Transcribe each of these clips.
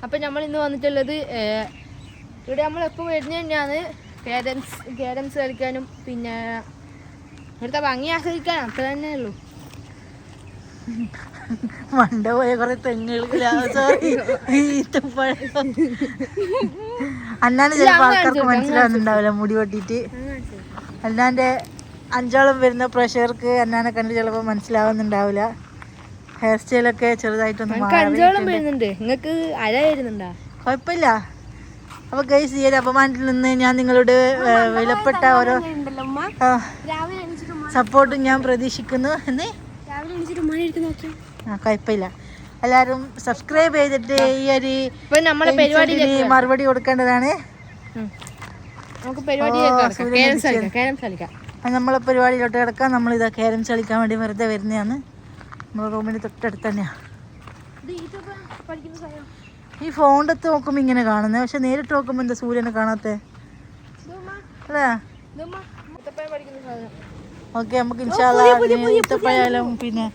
അപ്പം നമ്മൾ ഇന്ന് വന്നിട്ടുള്ളത് ഇവിടെ നമ്മളെപ്പോൾ വരുന്നത് തന്നെയാണ് ക്യാരംസ് കളിക്കാനും പിന്നെ ഇവിടുത്തെ ഭംഗി ആസ്വദിക്കാനും അത്ര തന്നെ ഉള്ളൂ. മണ്ട പോയ കുറെ തെങ്ങുകൾ അന്നാണ് ചിലപ്പോൾ ആൾക്കാർക്ക് മനസ്സിലാവുന്നുണ്ടാവില്ല മുടി വെട്ടിയിട്ട്. അന്നാൻ്റെ 5 വരുന്ന പ്രഷർക്ക് അന്നാനെ കണ്ട് ചിലപ്പോൾ മനസ്സിലാവുന്നുണ്ടാവില്ല. ഹെയർ സ്റ്റൈലൊക്കെ ചെറുതായിട്ടൊന്നും നിങ്ങൾക്ക് അര വരുന്നുണ്ടോ? കുഴപ്പമില്ല. അപ്പോൾ ഗൈസ് ഈ ഒരു അപമാനത്തിൽ നിന്ന് ഞാൻ നിങ്ങളുടെ വിലപ്പെട്ട ഓരോ സപ്പോർട്ടും ഞാൻ പ്രതീക്ഷിക്കുന്നു. എന്നേ കുഴപ്പമില്ല. എല്ലാവരും സബ്സ്ക്രൈബ് ചെയ്തിട്ട് ഈ ഒരു മറുപടി കൊടുക്കേണ്ടതാണ്. നമ്മളെ പരിപാടിയിലോട്ട് കിടക്കാം. നമ്മളിതാ ക്യാരംസ് കളിക്കാൻ വേണ്ടി വെറുതെ വരുന്നതാണ്. നമ്മളെ റൂമിന് തൊട്ടടുത്ത് തന്നെയാണ്. ഈ ഫോണിനകത്ത് നോക്കുമ്പോൾ ഇങ്ങനെ കാണുന്നത്, പക്ഷെ നേരിട്ട് നോക്കുമ്പോൾ എന്താ സൂര്യനെ കാണാത്തേ അല്ലേ? ഓക്കെ, നമുക്ക് ഈത്തപ്പഴായാലും പിന്നെ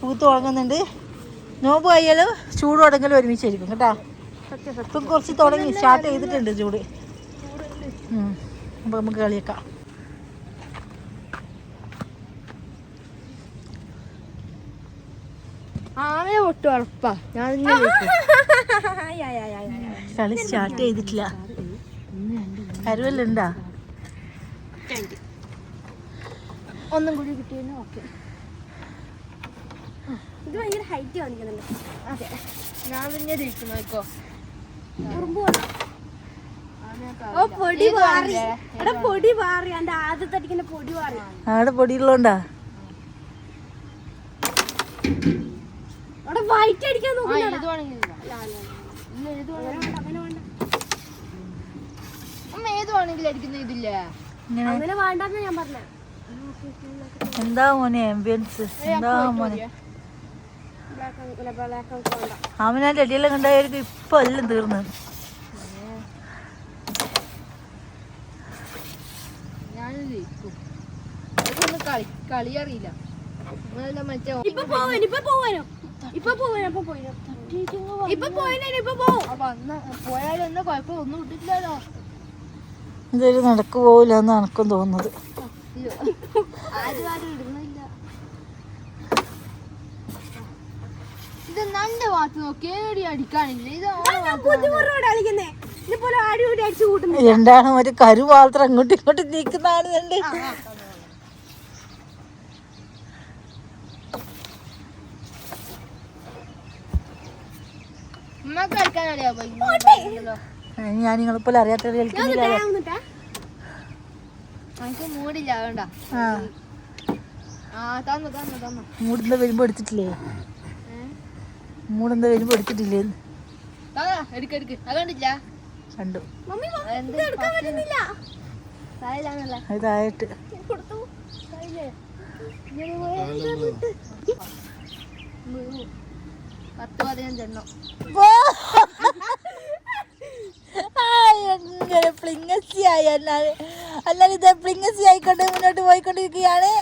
പൂത്ത് തുടങ്ങുന്നുണ്ട്. നോമ്പ് ആയാലും ചൂട് തുടങ്ങലും ഒരുമിച്ചായിരിക്കും കേട്ടോ. ഇപ്പം കുറച്ച് തുടങ്ങി സ്റ്റാർട്ട് ചെയ്തിട്ടുണ്ട് ചൂട്. അപ്പോൾ നമുക്ക് കളിയേക്കാം. കളി സ്റ്റാർട്ട് ചെയ്തിട്ടില്ല. കരുവല്ല ഉണ്ടാ? ഒന്നും കൂടി കിട്ടിയെന്ന്. ഓക്കെ, ഇത് ഭയങ്കര ഹൈറ്റ് കാണിക്കുന്നുണ്ട്. അതെ, ഞാൻ പിന്നെ ഇരിക്കുന്നോ പൊടി പാറി എന്റെ ആദ്യത്തെ അടിക്കുന്ന പൊടി പാറി. അവിടെ പൊടിയുള്ളോണ്ടാ അവിടെ വൈറ്റ് അടിക്കാൻ നോക്കില്ല. അങ്ങനെ വേണ്ടെന്ന് ഞാൻ പറഞ്ഞ. എന്താ മോനെ ആംബിയൻസ്, എന്താ മോനെ അവനാൻ്റെ അടിയെല്ലാം കണ്ടായിരിക്കും. ഇപ്പൊ എല്ലാം തീർന്നു. കളി അറിയില്ല. പോയാലും എന്താ കുഴപ്പം? ഒന്നും ഇട്ടിട്ടില്ലല്ലോ. ഇതൊരു നടക്ക് പോവില്ല എന്ന് എനക്കും തോന്നുന്നത്. ഇത് നല്ല ഭാഗത്ത് നോക്കി അടിക്കാനില്ല. രണ്ടാണ് ഒരു കരു മാത്രം അങ്ങോട്ടും ഇങ്ങോട്ടും നീക്കുന്നതാണെന്നുണ്ട്. ഞാൻ നിങ്ങളിപ്പോൾ അറിയാത്ത കളിക്കുന്നില്ല. മൂടെന്താ വരുമ്പോ എടുത്തിട്ടില്ലേ? മൂടെന്താ വരുമ്പോ എടുത്തിട്ടില്ലേ? കണ്ടു ഇതായിട്ട് എങ്ങനെ പ്ലിങ്ങസി ആയി. അല്ലാതെ ഇത് പ്ലിങ്ങസി ആയിക്കൊണ്ട് മുന്നോട്ട് പോയിക്കൊണ്ടിരിക്കുകയാണ്.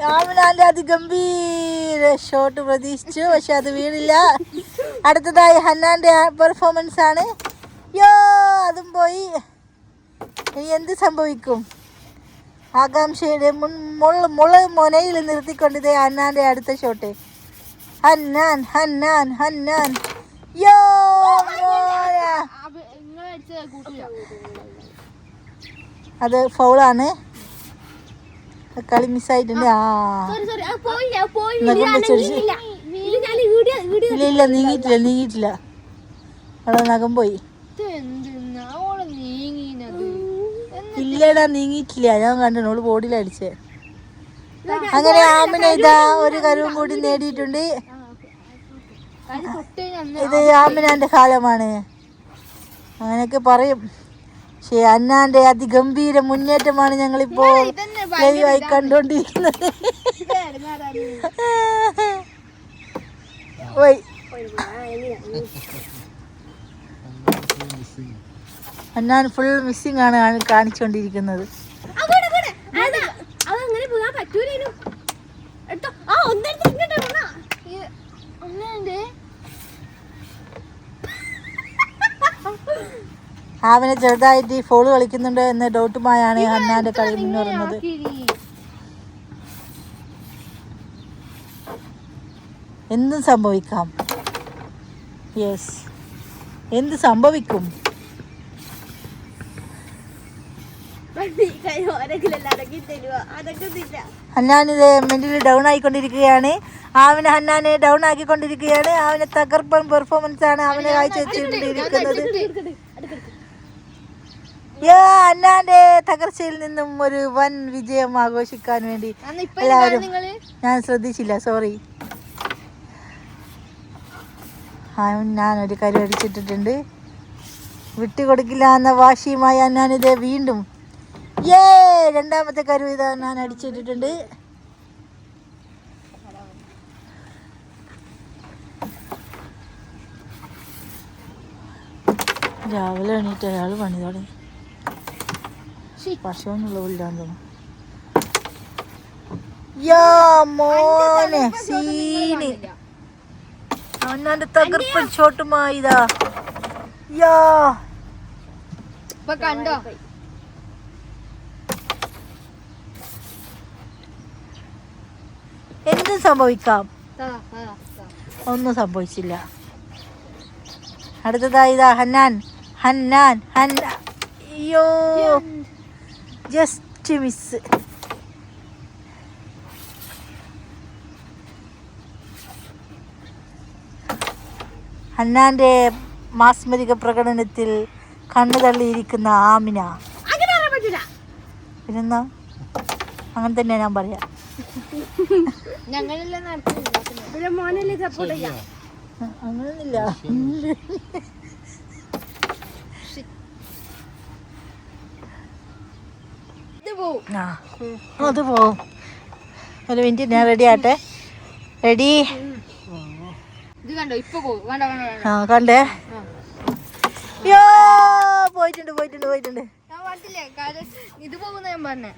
രാമനാന്റെ അതിഗംഭീര ഷോട്ട് പ്രതീക്ഷിച്ചു, പക്ഷെ അത് വീണില്ല. അടുത്തതായി ഹന്നാന്റെ പെർഫോമൻസ് ആണ്. യോ, അതും പോയി. ഇനി എന്ത് സംഭവിക്കും? ആകാംക്ഷയുടെ മുനയിൽ നിർത്തിക്കൊണ്ട് ഇതേ ഹന്നാന്റെ അടുത്ത ഷോട്ട്. ഹന്നാൻ ഹന്നാൻ ഹന്നാൻ യോ, അത് ഫൗളാണ്. കളി മിസ്സായിട്ടുണ്ട്. ഇല്ല നീങ്ങിയിട്ടില്ല. അവിടെ നഖം പോയി. ഇല്ലടാ നീങ്ങിയിട്ടില്ല, ഞാൻ കണ്ടു. ഓള് ബോഡിയിലടിച്ചേ. അങ്ങനെ ആമിന ഇതാ ഒരു കരുവും കൂടി നേടിയിട്ടുണ്ട്. ഇത് ആമിനാന്റെ കാലമാണ് അങ്ങനെയൊക്കെ പറയും. പക്ഷേ അന്നാന്റെ അതിഗംഭീര മുന്നേറ്റമാണ് ഞങ്ങളിപ്പോൾ ലൈവായി കണ്ടുകൊണ്ടിരിക്കുന്നത്. അന്നാൻ ഫുൾ മിസ്സിംഗ് ആണ് കാണിച്ചുകൊണ്ടിരിക്കുന്നത്. അവനെ ചെറുതായിട്ട് ഫോള് കളിക്കുന്നുണ്ട് എന്ന ഡൗട്ടുമായാണ് ഹന്നാന്റെ കളി മുന്നേറുന്നത്. എന്തും സംഭവിക്കാം. യെസ്, എന്ത് സംഭവിക്കും? ഹന്നാനിത് മെന്റലി ഡൗൺ ആയിക്കൊണ്ടിരിക്കുകയാണ്. ഹന്നാനെ ഡൗൺ ആക്കിക്കൊണ്ടിരിക്കുകയാണ്. അവനെ തകർപ്പൻ പെർഫോമൻസ് ആണ് അവനെ കാഴ്ചവെച്ചുകൊണ്ടിരിക്കുന്നത്. ഹന്നാന്റെ തകർച്ചയിൽ നിന്നും ഒരു വൻ വിജയം ആഘോഷിക്കാൻ വേണ്ടി എല്ലാവരും, ഞാൻ ശ്രദ്ധിച്ചില്ല, സോറി. ഞാനൊരു കരു അടിച്ചിട്ടിട്ടുണ്ട്. വിട്ടുകൊടുക്കില്ല എന്ന വാശിയുമായി ഞാനിത് വീണ്ടും രണ്ടാമത്തെ കരു ഇതാ ഞാൻ അടിച്ചിട്ടിട്ടുണ്ട്. രാവിലെ എണീറ്റ് അയാൾ പണി തുടങ്ങി. പശുവെന്നുള്ള പുല്ലാന്ന് തോന്നുന്നു. മോനെ സീന് അവനാന്റെ തകർപ്പൻ ഷോട്ടുമായിതാ. കണ്ടോ എന്തും സംഭവിക്കാം. ഒന്നും സംഭവിച്ചില്ല. അടുത്തതായി ഇതാ ഹന്നാൻ. അയ്യോ, ജസ്റ്റ് മിസ്. ഹന്നാന്റെ മാസ്മരിക പ്രകടനത്തിൽ കണ്ണു തള്ളിയിരിക്കുന്ന ആമിന. പിന്നെന്താ, അങ്ങനെ തന്നെ ഞാൻ പറയാം. അങ്ങനൊന്നുമില്ല. അത് പോവും. ഒരു മിനിറ്റ്, ഞാൻ റെഡി ആട്ടെ. റെഡി. കണ്ടേ? പോയിട്ടുണ്ട്. ഇത് പോകുന്ന ഞാൻ പറഞ്ഞേ.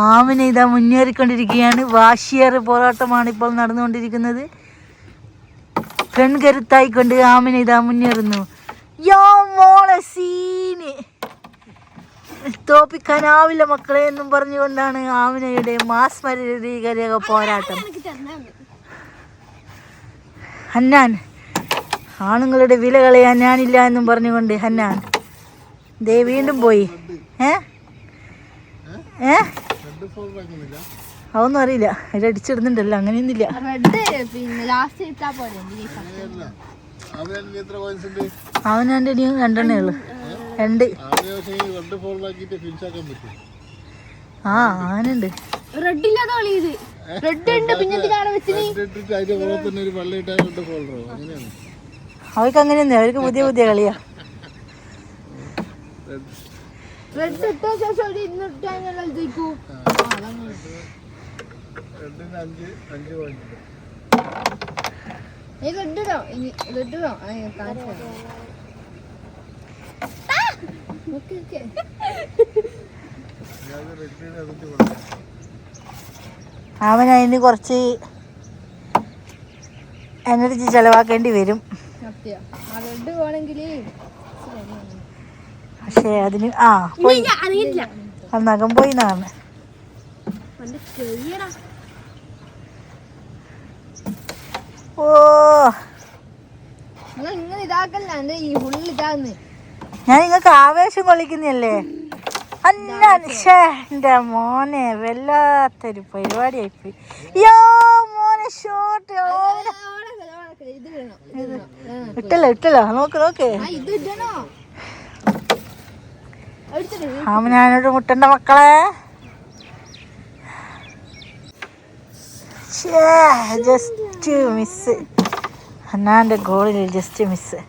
ആമിന ഇതാ മുന്നേറിക്കൊണ്ടിരിക്കുകയാണ്. വാശിയേറെ പോരാട്ടമാണ് ഇപ്പോൾ നടന്നുകൊണ്ടിരിക്കുന്നത്. പെൺകരുത്തായിക്കൊണ്ട് ആമിന ഇതാ മുന്നേറുന്നു. മോളെ സീന്. തോപ്പിക്കാനാവില്ല മക്കളെ എന്നും പറഞ്ഞുകൊണ്ടാണ് ആമിനയുടെ മാസ്മരീക പോരാട്ടം. ഹന്നാൻ, ആണുങ്ങളുടെ വില കളയാൻ ഞാനില്ല എന്നും പറഞ്ഞുകൊണ്ട് ഹന്നാൻ ദേ വീണ്ടും പോയി. അതൊന്നും അറിയില്ല. ഇത് അടിച്ചിടുന്നുണ്ടല്ലോ, അങ്ങനെയൊന്നുമില്ല. അവനെൻ്റെ ഇനിയും 2 ഉള്ളു. 2. ആനുണ്ട്. അവർക്ക് അങ്ങനെയൊന്നും, അവർക്ക് പുതിയ പുതിയ കളിയാ. അവനതിന് കുറച്ച് എനർജി ചെലവാക്കേണ്ടി വരും. പക്ഷേ അതിന് പോയി, നഖം പോയി എന്നാണ്. ഓ, ഞാൻ നിങ്ങൾക്ക് ആവേശം കൊള്ളിക്കുന്നല്ലേ. എന്റെ മോനെ വല്ലാത്തൊരു പരിപാടിയായിപ്പോയി. മോനെ ഷോട്ട് ഇട്ടല്ലോ. നോക്ക്. ഞാനോട് മുട്ടണ്ട മക്കളെ. Just miss. ഹന്നാന്റെ ഗോളിൽ ജസ്റ്റ് മിസ്.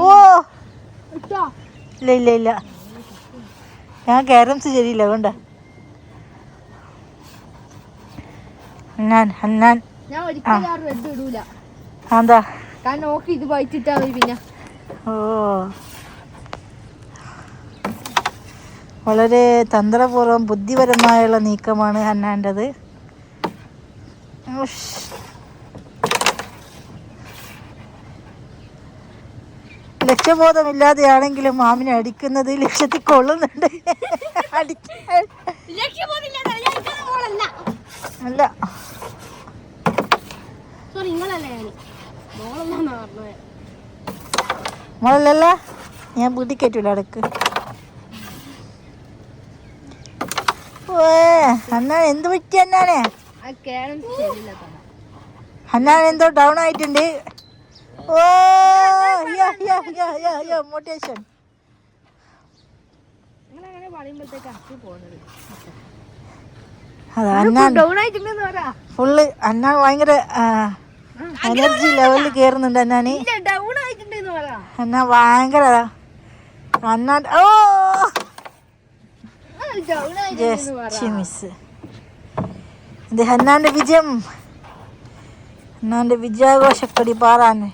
ഓ ഇല്ല, ഞാൻ ക്യാരംസ് ശരിയില്ല. അതുകൊണ്ടാ ഹന്നാൻ എന്താ കാരണം നോക്കി ഇത് വഴിച്ചിട്ടാ മതി പിന്നെ. ഓ വളരെ തന്ത്രപൂർവ്വം ബുദ്ധിപരമായുള്ള നീക്കമാണ് ഹന്നാൻ്റെത്. ലക്ഷ്യബോധമില്ലാതെയാണെങ്കിലും മാമിനെ അടിക്കുന്നത് ലക്ഷ്യത്തിൽ കൊള്ളുന്നുണ്ട്. അല്ല മോളല്ല, ഞാൻ വീട്ടിൽ കയറ്റൂല അടക്ക്. അന്നാ എന്ത് പറ്റി അന്നാനെ? അന്നാൻ എന്തോ ഡൗൺ ആയിട്ടുണ്ട്. ഓ മോട്ടിവേഷൻ. ഫുള്ള് അന്നാൻ ഭയങ്കര എനർജി ലെവലിൽ കേറുന്നുണ്ട് അന്നാന്. അന്നാ ഭയങ്കര അന്നാൻ ഓ ജസ്റ്റ് മിസ്. ഇത് ഹന്നാന്റെ വിജയം, ഹന്നാന്റെ വിജയാഘോഷക്കൊടി പാറാന്.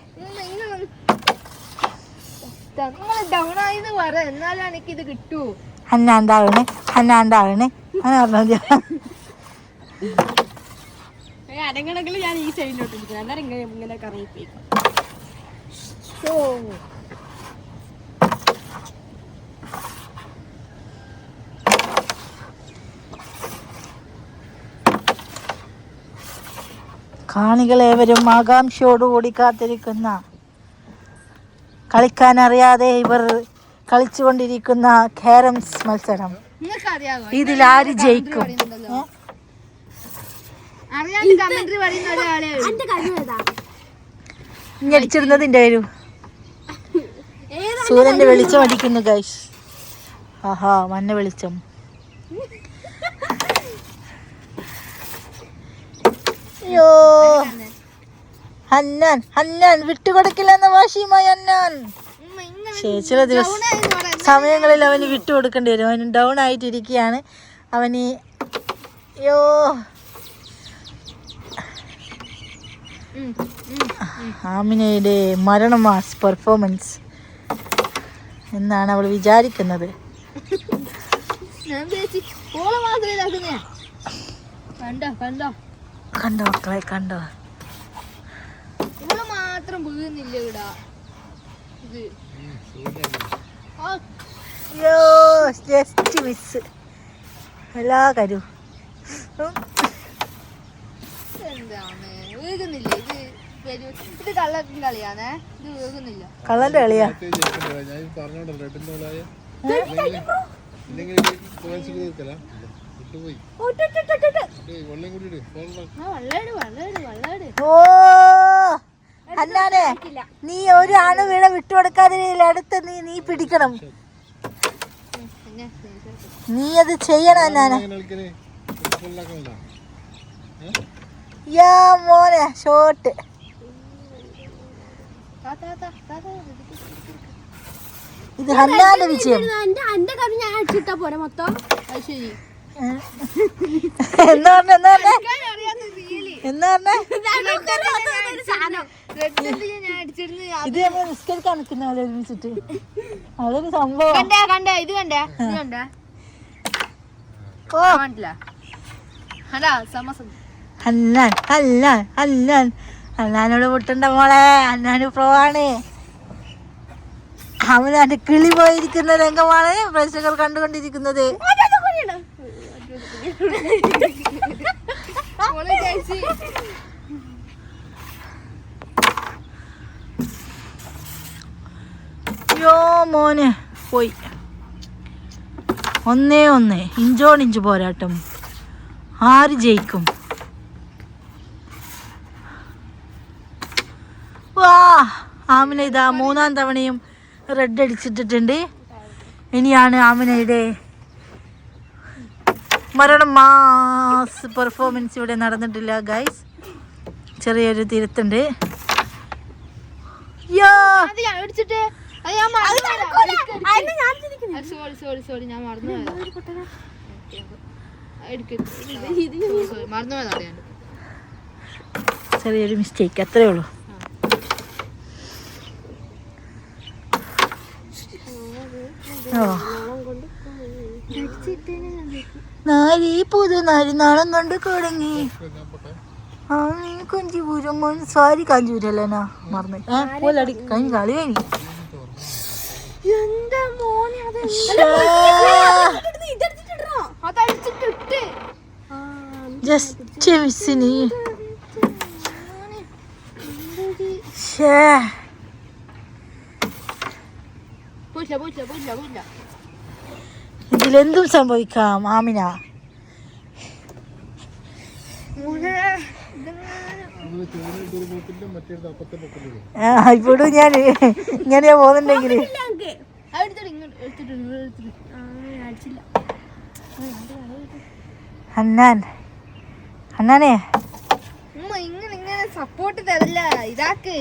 ഹന്നാണ്ടാവണേ ഹന്നാണ്ടാവണേ അങ്ങനെ പറഞ്ഞാൽ അരങ്ങണെങ്കിൽ ഞാൻ ഈ സൈഡിലോട്ട് ഇരിക്കുന്നത്. അന്നേരം ഇങ്ങനെ കറങ്ങിപ്പോയി. കാണികളേവരും ആകാംക്ഷയോടുകൂടി കാത്തിരിക്കുന്ന, കളിക്കാനറിയാതെ ഇവർ കളിച്ചുകൊണ്ടിരിക്കുന്ന ക്യാരംസ് മത്സരം. ഇതിൽ ആര് ജയിക്കും? അടിച്ചിരുന്നതിന്റെ വരൂ. സൂര്യന്റെ വെളിച്ചം അടിക്കുന്നു ഗൈസ്. ആഹാ മഞ്ഞ വെളിച്ചം. അയ്യോ ഹന്നാൻ ഹന്നാൻ വിട്ടുകൊടുക്കില്ലെന്ന വാശിയുമായി ഹന്നാൻ. ചില സമയങ്ങളിൽ അവന് വിട്ടുകൊടുക്കേണ്ടി വരും. അവന് ഡൗൺ ആയിട്ടിരിക്കുകയാണ് അവന്. അയ്യോ ആമിനയുടെ മരണ മാസ് പെർഫോമൻസ് എന്നാണ് അവൾ വിചാരിക്കുന്നത്. കണ്ടോ മക്കളെ കണ്ടോ? മാത്രം വീഴുന്നില്ല ഇവിടെ. ജസ്റ്റ് മിസ് എല്ലാ കാര്യവും. വീഴുന്നില്ല. ഇത് കള്ളത്തിന്റെ കളിയാണേ. ഇത് വീഴുന്നില്ല. കള്ളന്റെ കളിയാ. ഓ അല്ലാതെ നീ ഒരു അണു വീണ വിട്ടുകൊടുക്കാതെ അടുത്ത് നീ പിടിക്കണം. നീ അത് ചെയ്യണം അന്നാനെ. യാ മോനെ ഷോട്ട്. ഇത് ഹന്നാന്റെ വിജയം. എന്താ ഇത് നമ്മൾ നിസ്കരിക്കാൻ നിൽക്കുന്ന പോലെ ഒരുമിച്ചിട്ട് അതൊരു സംഭവം. ഹന്നാൻ ഹന്നാൻ ഹന്നാൻ ഹന്നാനോട് വിട്ടണ്ട മോളെ. ഹന്നാന് പ്രവാണ്. അവനാന്റെ കിളി പോയിരിക്കുന്ന രംഗമാണ് പ്രേക്ഷകർ കണ്ടുകൊണ്ടിരിക്കുന്നത്. യോ മോനെ പോയി. 1-1 ഇഞ്ചോടിഞ്ച് പോരാട്ടം. ആര് ജയിക്കും? വാ ആമിന ഇതാ 3-ാം തവണയും റെഡ് അടിച്ചിട്ടിട്ടുണ്ട്. ഇനിയാണ് ആമിനയുടെ മരണം മാസ് പെർഫോമൻസ് ഇവിടെ നടന്നിട്ടില്ല ഗൈസ്. ചെറിയൊരു തിരുത്തുണ്ട്. ചെറിയൊരു മിസ്റ്റേക്ക് അത്രേ ഉള്ളൂ. ഓ നാരി പുതു നാളം കൊണ്ട് തുടങ്ങി ആ നീ കഞ്ചിപൂരം സാരി കാഞ്ചൂരല്ലേനാ മറന്നു പോലടി കഴിഞ്ഞ കളി കഴിഞ്ഞു എന്താ മോനെ അത് ജസ്റ്റ് മിസ്സിനി ഇതിലെന്തും സംഭവിക്കാം ആമിന. ഇപ്പോഴും ഞാൻ ഇങ്ങനെയാ പോകുന്നുണ്ടെങ്കിൽ അണ്ണാനെ ഇങ്ങനെ സപ്പോർട്ട് തരില്ല ഇതാക്ക്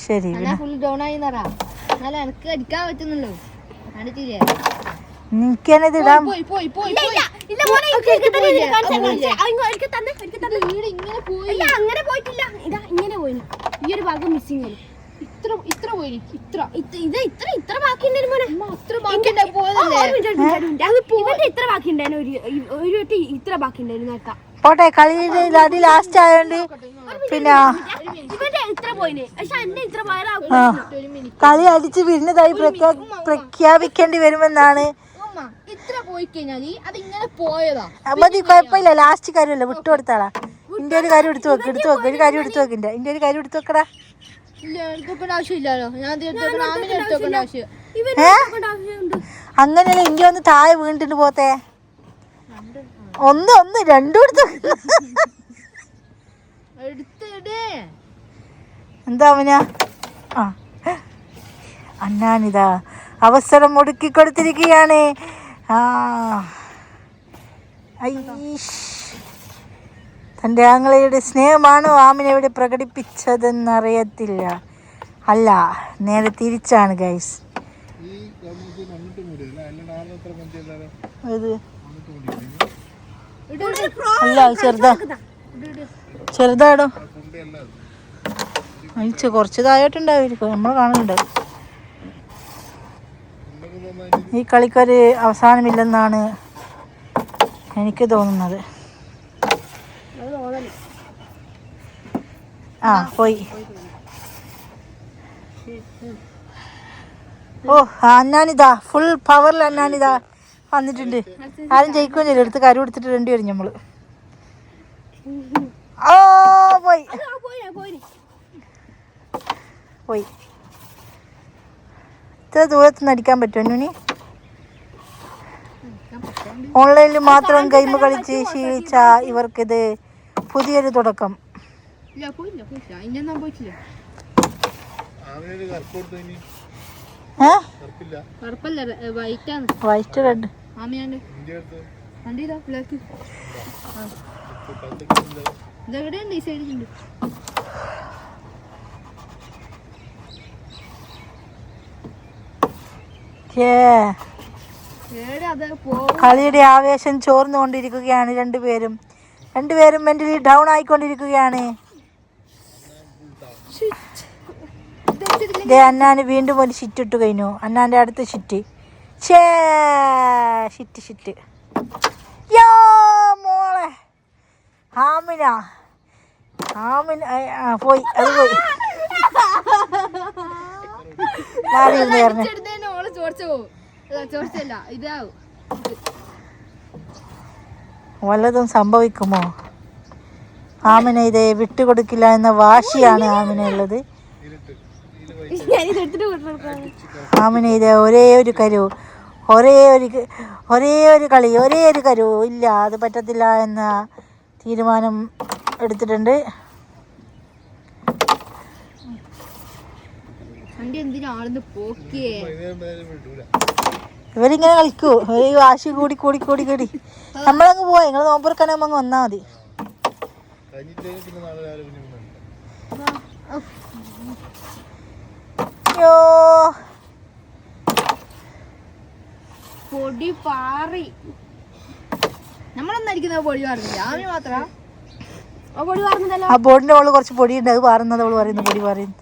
ശരി ഫുൾ ഡൗൺ ആയി എന്നാലും എനിക്ക് അടിക്കാൻ പറ്റുന്നുള്ളൂ കണ്ടിട്ടില്ലേ എനിക്കാണിത് ഇടാൻ അങ്ങനെ പോയിട്ടില്ല. ഇതാ ഇങ്ങനെ പോയി. ഈ ഒരു ഭാഗം മിസ്സിംഗ്. ഇത്ര പോയി ഇത്ര ബാക്കിയുണ്ടായിരുന്നു മോനെ. ഇത്ര ബാക്കിയുണ്ടായിരുന്നു. ഒരു ഇത്ര ബാക്കിയുണ്ടായിരുന്നു നേരത്തെ. പോട്ടെ കളിയുടെ അടി ലാസ്റ്റ് ആയോണ്ട് പിന്നെ ഇത്ര പോയിന്. പക്ഷെ എന്നെ ഇത്ര കളി അടിച്ച് പിന്നതായി പ്രഖ്യാപിക്കേണ്ടി വരുമെന്നാണ്. ഇത്ര പോയി കഴിഞ്ഞാല് അത് ഇങ്ങനെ പോയതാ മതി കുഴപ്പമില്ല. ലാസ്റ്റ് കാര്യമല്ല വിട്ടു കൊടുത്താളാ. ഇന്റെ ഒരു കാര്യം എടുത്തു വെക്ക് ഒരു കാര്യം എടുത്തു വെക്കിന്റെ ഇന്റെ ഒരു കാര്യം എടുത്തു വെക്കടാ. ആവശ്യമില്ലല്ലോ ഞാൻ ആവശ്യം അങ്ങനെയല്ല ഇന്ത്യ ഒന്ന് താഴെ വീണിട്ട് പോത്തെ ഒന്ന് രണ്ടും എടുത്തിടേ എന്താ അവന ആ അന്നാനിതാ അവസരം ഒടുക്കി കൊടുത്തിരിക്കുകയാണ്. തൻ്റെ ആങ്ങളയുടെ സ്നേഹമാണോ ആമിനെ ഇവിടെ പ്രകടിപ്പിച്ചതെന്നറിയത്തില്ല. അല്ല നേരെ തിരിച്ചാണ് ഗൈസ്. അല്ല ചെറുതാടോ അയച്ച് കുറച്ച് താഴോട്ടുണ്ടാവും നമ്മൾ കാണുന്നുണ്ട്. ഈ കളിക്കൊരു അവസാനമില്ലെന്നാണ് എനിക്ക് തോന്നുന്നത്. ആ പോയി. ഓ അന്നാനിതാ ഫുൾ പവറിൽ അന്നാനിതാ വന്നിട്ടുണ്ട്. ആരും ജയിക്കുകയും എടുത്ത് കരു കൊടുത്തിട്ട് രണ്ടുപേരും നമ്മള്. ഓ പോയി പോയി. ഇത്ര ദൂരത്തുനിന്ന് അടിക്കാൻ പറ്റുമോ അന്നുനി? ഓൺലൈനിൽ മാത്രം ഗെയിം കളിച്ച് ശീലിച്ച ഇവർക്കിത് പുതിയൊരു തുടക്കം. വൈറ്റ് റെഡ് കളിയുടെ ആവേശം ചോർന്നുകൊണ്ടിരിക്കുകയാണ്. രണ്ടുപേരും മെന്റലി ഡൗൺ ആയിക്കൊണ്ടിരിക്കുകയാണ്. അന്നാന് വീണ്ടും ഒരു ഷിറ്റ് ഇട്ട് കഴിഞ്ഞു. അന്നാന്റെ അടുത്ത ഷിറ്റ് ഷിറ്റ് യോ മോളെ ആമിന പോയി. അത് പോയി. വല്ലതും സംഭവിക്കുമോ? ആമിന ഇതേ വിട്ടുകൊടുക്കില്ല എന്ന വാശിയാണ് ആമിനുള്ളത്. ആമിന ഇതേ ഒരേ ഒരു കരു ഇല്ല അത് പറ്റത്തില്ല എന്ന തീരുമാനം എടുത്തിട്ടുണ്ട്. ഇവരിങ്ങനെ കളിക്കൂ. ഇവര് വാശി കൂടി നമ്മളങ്ങ് പോവാ. നിങ്ങൾ നോമ്പുറക്കാനാകുമ്പോ അങ്ങ് വന്നാ മതി. പൊടി പാറി നമ്മളൊന്നും അടിക്കുന്ന പൊടി പാറുന്നില്ല. ആമി മാത്രം ആ ബോർഡിന്റെ അവള് കുറച്ച് പൊടിയുണ്ട്. അത് പാറുന്നത് അവള് പറയുന്നു. പൊടി പാറുന്നു.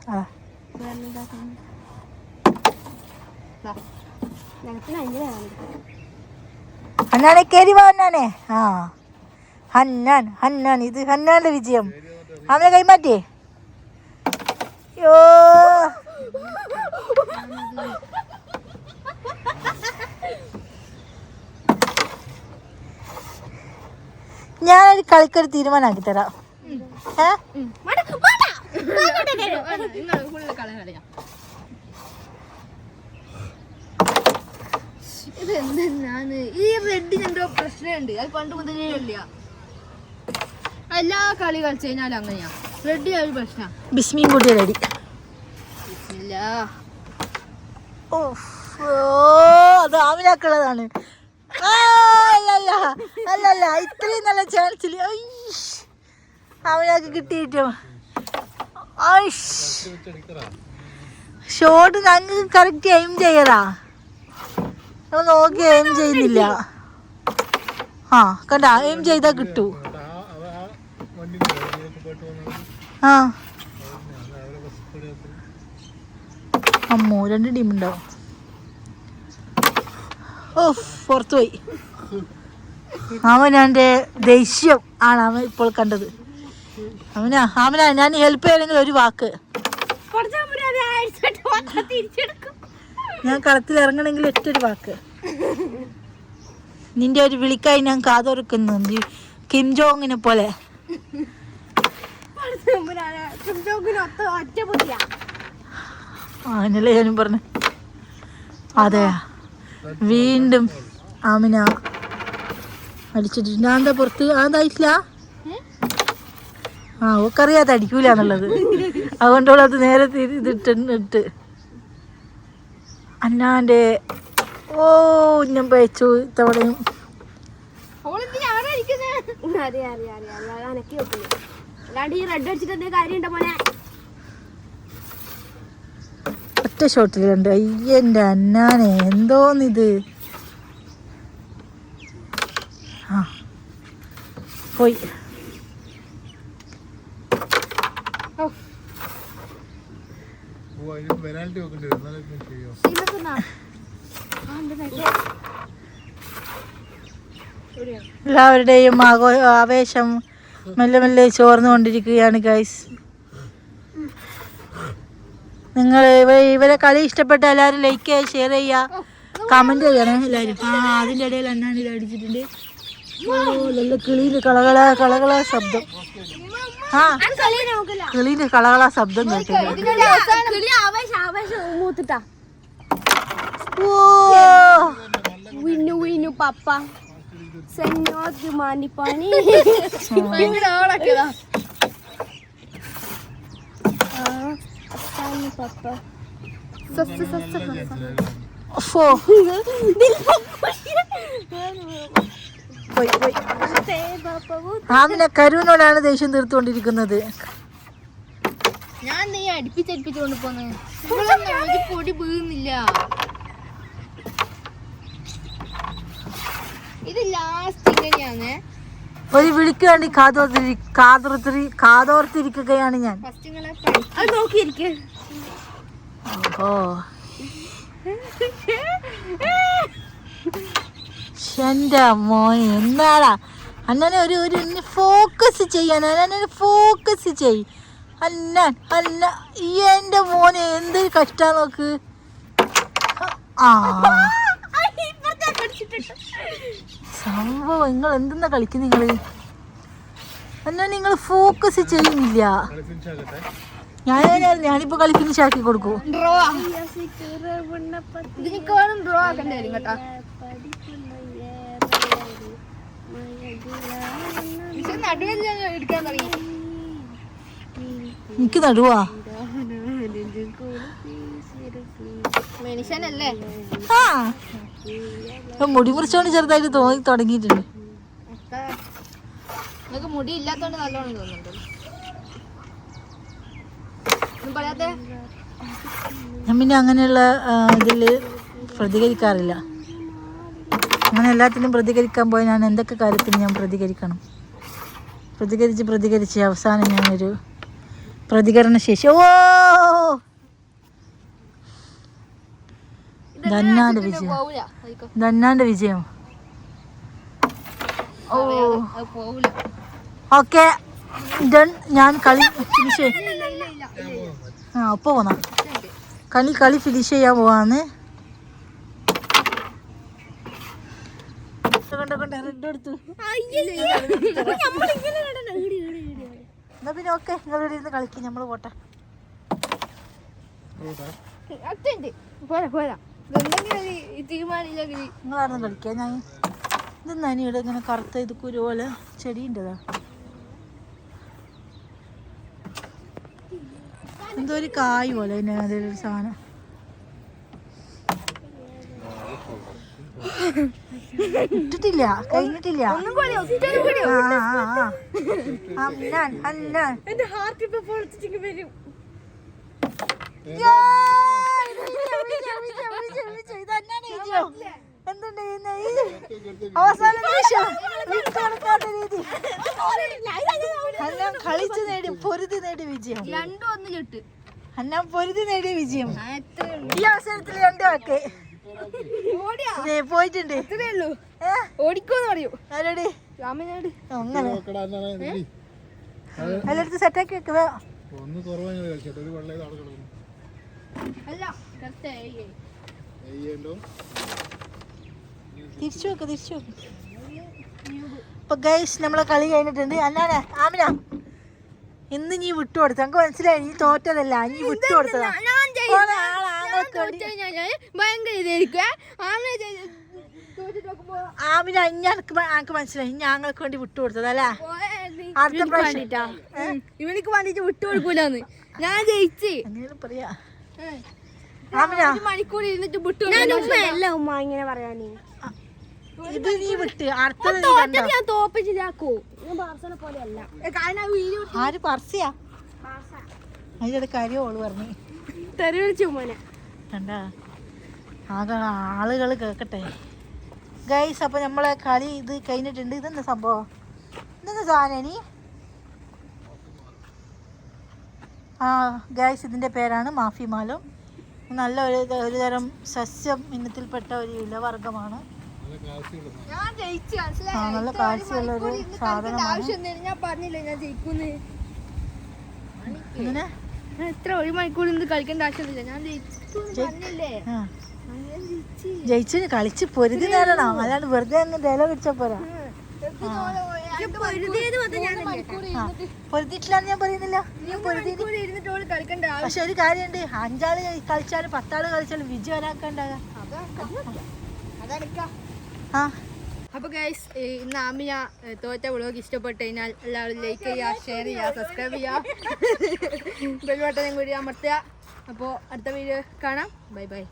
ഹന്നാനെ കയറി വാ ഹന്നാനെ. ആ ഹന്നാൻ ഹന്നാൻ, ഇത് ഹന്നാന്റെ വിജയം. അവനെ കൈമാറ്റേ. യോ ഞാനൊരു കളിക്കൊരു തീരുമാനമാക്കി തരാം. ഇത് എന്താണ് ഈ റെഡിന് എന്തോ പ്രശ്നമുണ്ട്. അത് പണ്ട് മുതലേ ഇല്ല. എല്ലാ കളി കളിച്ചു കഴിഞ്ഞാലും അങ്ങനെയാ. റെഡിന് ഒരു പ്രശ്നം. ബിസ്മിയും കൂടി റെഡി. ഇല്ല അത് ആമിനാക്കുള്ളതാണ്. അല്ലല്ല, ഇത്രയും നല്ല ചാൻസിൽ ആമിനാക്ക് കിട്ടിയിട്ടോ. ഷോട്ട് ഞങ്ങൾക്ക് കറക്റ്റ് എയിം ചെയ്യടാ. നമ്മൾ നോക്കി എയിം ചെയ്യുന്നില്ല. ആ കണ്ട, എയിം ചെയ്താ കിട്ടൂ. ആ അമ്മോ, 2 ടീമുണ്ടാവും. ഓ പുറത്തു പോയി. അവനെ ദേഷ്യം ആണ് അവൻ ഇപ്പോൾ കണ്ടത്. അവനാ ഞാൻ ഹെൽപ്പ് ചെയ്യണമെങ്കിൽ ഒരു വാക്ക്. ഞാൻ കളത്തിൽ ഇറങ്ങണമെങ്കിൽ ഒറ്റൊരു വാക്ക്. നിന്റെ ഒരു വിളിക്കായി ഞാൻ കാതോർക്കുന്നു, കിം ജോങ്ങിനെ പോലെ. അങ്ങനല്ലേ ഞാനും പറഞ്ഞു. അതെ, വീണ്ടും ആമിന അടിച്ചിട്ട് ഞാൻ എന്താ പുറത്ത് അതായിട്ടില്ല. ആ ഓക്കറിയാതെ അടിക്കൂല എന്നുള്ളത്. അതുകൊണ്ടോളത് നേരെ ഇതിട്ട് അന്നാൻ്റെ ഞാൻ പയച്ചു ഇത്തവണയും. ഒറ്റ ഷോട്ടിൽ കണ്ടു. അയ്യൻ്റെ അന്നാനെ, എന്തോന്നിത്. ആ പോയി. എല്ലാവരുടെയും ആവേശം മെല്ലെ മെല്ലെ ചോർന്നുകൊണ്ടിരിക്കുകയാണ് ഗൈസ്. നിങ്ങൾ ഇവരെ കളി ഇഷ്ടപ്പെട്ട എല്ലാവരും ലൈക്ക് ചെയ്യുക, ഷെയർ ചെയ്യുക, കമൻറ്റ് ചെയ്യണേ എല്ലാവരും. അതിൻ്റെ ഇടയിൽ എന്നാണ് ഇത് അടിച്ചിട്ടുണ്ട്. നല്ല കിളീൻ്റെ കളകള ശബ്ദം. കിളീൻ്റെ കളകള ശബ്ദം കേട്ടിട്ടുണ്ട്. പപ്പ മാനിപ്പാണി പപ്പ ആമിനെ കരുവിനോടാണ് ദേഷ്യം തീർത്തുകൊണ്ടിരിക്കുന്നത്. ഞാൻ നീ അടുപ്പിച്ചടുപ്പിച്ചുകൊണ്ട് പോന്നെ പൊടി വീഴുന്നില്ല. ഇത് ലാസ്റ്റ് ഇങ്ങനെയാണ്. ഒരു വിളിക്ക് വേണ്ടി കാതോർത്തിരിക്കുകയാണ് ഞാൻ. അത് നോക്കിയിരിക്കെ. ഓ എന്റെ മോനെ, എന്താടാ അന്നെ ഒരു ഫോക്കസ് ചെയ്യാൻ. അന്നെ ഫോക്കസ് ചെയ് അന്ന. എന്റെ മോനെ എന്തൊരു കഷ്ടാ നോക്ക്. ആ സംഭവം, നിങ്ങൾ എന്തെന്നാ കളിക്കുന്നത് നിങ്ങള്? എന്നാ നിങ്ങൾ ഫോക്കസ് ചെയ്യുന്നില്ല. ഞാനിപ്പോ കളി ഫിനിഷ് ആക്കി കൊടുക്കും. എനിക്ക് നടുവാ. മനുഷ്യനല്ലേ. മുടി മുറിച്ചോണ്ട് ചെറുതായിട്ട് തോന്നി തുടങ്ങിയിട്ടുണ്ട്. നമുക്ക് മുടി ഇല്ലാത്തോണ്ട് നല്ലോണം തോന്നുന്നുണ്ട്. ഞാൻ പിന്നെ അങ്ങനെയുള്ള ഇതില് പ്രതികരിക്കാറില്ല. അങ്ങനെ എല്ലാത്തിനും പ്രതികരിക്കാൻ പോയി ഞാൻ എന്തൊക്കെ കാര്യത്തിന് ഞാൻ പ്രതികരിക്കണം. പ്രതികരിച്ച് അവസാനം ഞാനൊരു പ്രതികരണ ശേഷി. ഓ ധന്നാന്റെ വിജയം. പോവില്ല ആയിക്കോ. ധന്നാന്റെ വിജയം. ഓ അത് പോവില്ല. Okay done. ഞാൻ കളി ഫിനിഷ് ആ ഒപ്പം പോന്നാ കളി ഫിനിഷ് ചെയ്യാൻ പോവാന്ന്. എന്നാ പിന്നെ ഓക്കെ നിങ്ങൾ ഇവിടെ ഇരുന്ന് കളിക്കും, നമ്മള് പോട്ടെ. നിങ്ങളായിരുന്നു കളിക്കുക. ഞാൻ ഇതെന്നാ ഇവിടെ ഇങ്ങനെ കറുത്ത ഇത് കുരു പോലെ ചെടിയുണ്ടതാ. എന്തോ ഒരു കായ് പോലെ തന്നെ അതിലൊരു സാധനം. ഇട്ടിട്ടില്ല, കഴിഞ്ഞിട്ടില്ല. അവസാന നിമിഷം കളിച്ചു നേടി പൊരുതി നേടി വിജയം. അന്നാ പൊരുതി നേടിയ വിജയം. ഈ അവസരത്തിൽ രണ്ടു വാക്ക് പോയിട്ടുണ്ട്. ഓടിക്കോന്ന് പറയൂ. ആരോട് രാമനാട് അങ്ങനെ എല്ലായിടത്തും സെറ്റാക്കി വെക്കുക. അല്ല തിരിച്ചു വെക്ക്, തിരിച്ചു വെക്ക്. ഇപ്പൊ ഗൈസ് നമ്മളെ കളി കഴിഞ്ഞിട്ടുണ്ട്. അല്ലാതെ ആമിന ഇന്ന് നീ വിട്ടുകൊടുത്ത, നമുക്ക് മനസ്സിലായി നീ തോറ്റതല്ല, നീ വിട്ടുകൊടുത്തതാ. ആമിന എനിക്ക് മനസ്സിലായി ഞങ്ങൾക്ക് വേണ്ടി വിട്ടുകൊടുത്തതല്ലേ. അടുത്ത പ്രാവശ്യം ഇവനിക്ക് വേണ്ടിട്ട് വിട്ടുകൊടുക്കൂലെന്ന് ഞാൻ ജയിച്ച് അങ്ങനെ പറയാ. മണിക്കൂർ ഇരുന്നിട്ട് അല്ല ഉമ്മ ഇങ്ങനെ പറയാനേ. ഇത് നീ വിട്ട് അടുത്തത് ഞാൻ തോപ്പിച്ചിതാക്കൂ. ഞാൻ ബാർസനെ പോലെ അല്ല. ആര് പറസിയാ അതിന്റെ കാര്യം ഓള് പറഞ്ഞു തെറിവിളിച്ചു ഉമ്മനെ കണ്ടാ. ആകെ ആളുകൾ കേക്കട്ടെ ഗൈസ്. അപ്പൊ നമ്മളെ കളി ഇത് കഴിഞ്ഞിട്ടുണ്ട്. ഇതെന്താ സംഭവം? ഇതെന്താ സാധനം ഇനി? ആ ഗൈസ് ഇതിന്റെ പേരാണ് മാഫിമാലം. നല്ല ഒരു തരം സസ്യം ഇനത്തിൽപ്പെട്ട ഒരു ഇലവർഗമാണ്. ഞാൻ ജയിച്ചു. നല്ല കാഴ്ചയുള്ള ഒരു സാധനമാണ്. ഞാൻ പറഞ്ഞില്ലേ ഞാൻ ജയിക്കൂന്ന്. ഇങ്ങനെ എത്ര ഒരു മണിക്കൂർ ഇന്ന് കളിക്കേണ്ട ആവശ്യമില്ല. ഞാൻ ജയിച്ചു പറഞ്ഞില്ലേ. ജയിച്ചു കളിച്ച് പൊരുതി നേടണം, അല്ലാണ്ട് വെറുതെ അങ്ങ് ഡയലോഗ് അടിച്ചാ പോരാ. പൊരുതിയിട്ടില്ലാന്ന് ഞാൻ പറയുന്നില്ല. പക്ഷെ ഒരു കാര്യമുണ്ട്, 5 ആള് കളിച്ചാലും 10 ആള് കളിച്ചാലും വിജയം ഒരാൾക്കുണ്ടാകാം. ആ അപ്പൊ ഗൈസ് ഇന്ന് ആമിന തോറ്റ വ്ളോഗ് ഇഷ്ടപ്പെട്ട് കഴിഞ്ഞാൽ എല്ലാവരും ലൈക്ക് ചെയ്യുക, ഷെയർ ചെയ്യുക, സബ്സ്ക്രൈബ് ചെയ്യുക, ബെൽ ബട്ടനും കൂടി അമർത്തുക. അപ്പോൾ അടുത്ത വീഡിയോ കാണാം. Bye bye.